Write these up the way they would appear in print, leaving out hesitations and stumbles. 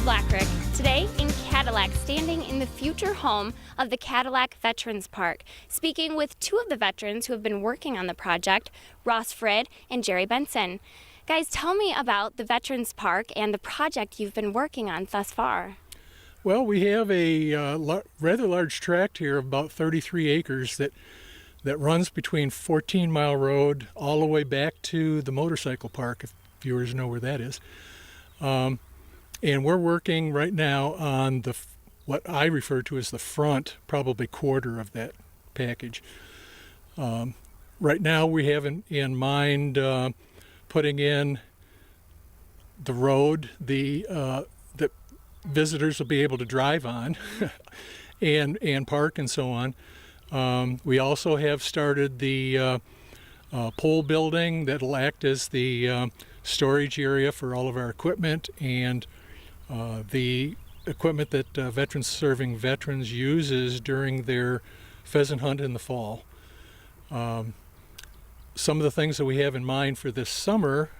Blackrick, today in Cadillac, standing in the future home of the Cadillac Veterans Park, speaking with two of the veterans who have been working on the project, Ross Frid and Jerry Benson. Guys, tell me about the Veterans Park and the project you've been working on thus far. Well, we have a rather large tract here of about 33 acres that runs between 14 Mile Road all the way back to the motorcycle park, if viewers know where that is. And we're working right now on what I refer to as the front, probably quarter of that package. Right now we have in mind putting in the road that visitors will be able to drive on and park and so on. We also have started the pole building that'll act as the storage area for all of our equipment and the equipment that Veterans Serving Veterans uses during their pheasant hunt in the fall. Some of the things that we have in mind for this summer,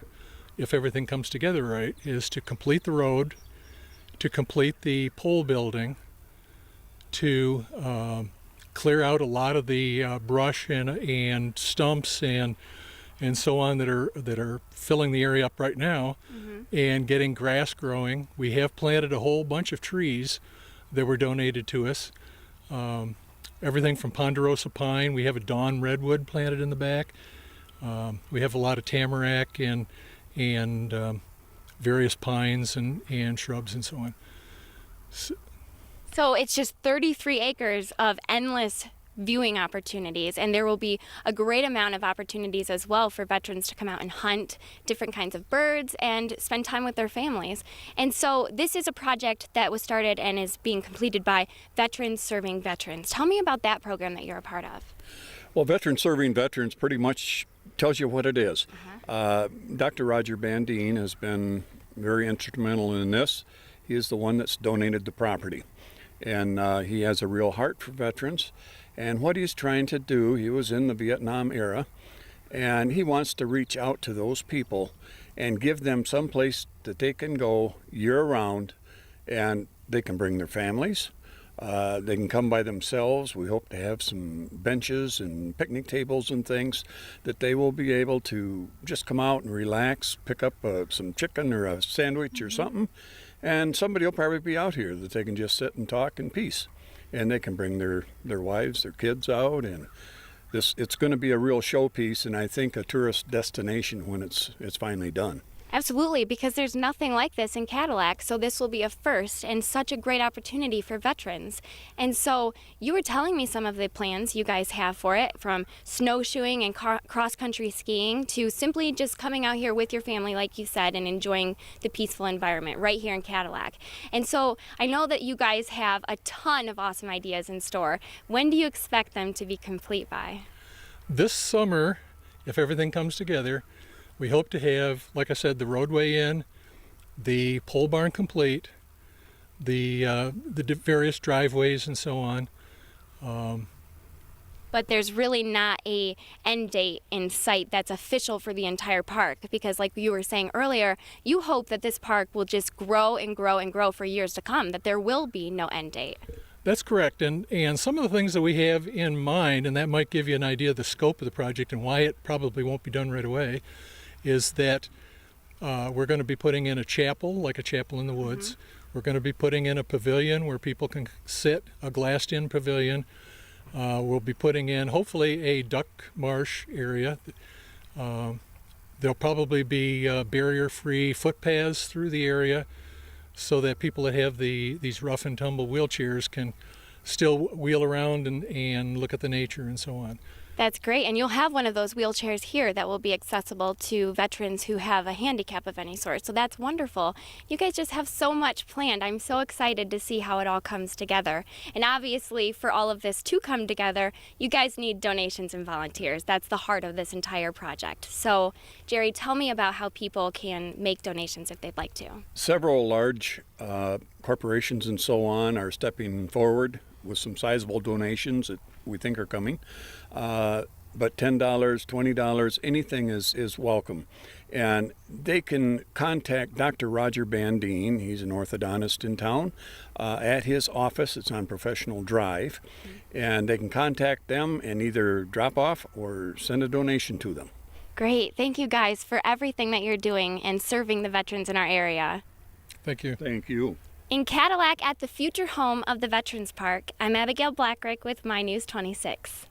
if everything comes together right, is to complete the road, to complete the pole building, to clear out a lot of the brush and stumps and so on that are filling the area up right now, and getting grass growing. We have planted a whole bunch of trees that were donated to us. Everything from ponderosa pine. We have a dawn redwood planted in the back. We have a lot of tamarack and various pines and shrubs and so on. So it's just 33 acres of endless viewing opportunities, and there will be a great amount of opportunities as well for veterans to come out and hunt different kinds of birds and spend time with their families. And so this is a project that was started and is being completed by Veterans Serving Veterans. Tell me about that program that you're a part of. Well, Veterans Serving Veterans pretty much tells you what it is. Dr. Roger Bandine has been very instrumental in this. He is the one that's donated the property, and he has a real heart for veterans. And what he's trying to do, he was in the Vietnam era, and he wants to reach out to those people and give them some place that they can go year-round, and they can bring their families. They can come by themselves. We hope to have some benches and picnic tables and things that they will be able to just come out and relax, pick up some chicken or a sandwich or something, and somebody will probably be out here that they can just sit and talk in peace. And they can bring their wives, their kids out, and it's going to be a real showpiece, and I think a tourist destination when it's finally done. Absolutely, because there's nothing like this in Cadillac, so this will be a first and such a great opportunity for veterans. And so you were telling me some of the plans you guys have for it, from snowshoeing and cross-country skiing to simply just coming out here with your family, like you said, and enjoying the peaceful environment right here in Cadillac. And so I know that you guys have a ton of awesome ideas in store. When do you expect them to be complete by? This summer, if everything comes together, we hope to have, like I said, the roadway in, the pole barn complete, the various driveways and so on. But there's really not a end date in sight that's official for the entire park, because like you were saying earlier, you hope that this park will just grow and grow and grow for years to come, that there will be no end date. That's correct, and some of the things that we have in mind, and that might give you an idea of the scope of the project and why it probably won't be done right away, is that we're going to be putting in a chapel, like a chapel in the woods. We're going to be putting in a pavilion where people can sit, a glassed-in pavilion. We'll be putting in, hopefully, a duck marsh area. There'll probably be barrier-free footpaths through the area so that people that have these rough and tumble wheelchairs can still wheel around and look at the nature and so on. That's great, and you'll have one of those wheelchairs here that will be accessible to veterans who have a handicap of any sort, so that's wonderful. You guys just have so much planned. I'm so excited to see how it all comes together. And obviously, for all of this to come together, you guys need donations and volunteers. That's the heart of this entire project. So, Jerry, tell me about how people can make donations if they'd like to. Several large corporations and so on are stepping forward with some sizable donations that we think are coming. but $10, $20, anything is welcome. And they can contact Dr. Roger Bandine. He's an orthodontist in town at his office. It's on Professional Drive. And they can contact them and either drop off or send a donation to them. Great. Thank you guys for everything that you're doing and serving the veterans in our area. Thank you. Thank you. In Cadillac at the future home of the Veterans Park, I'm Abigail Blackrick with My News 26.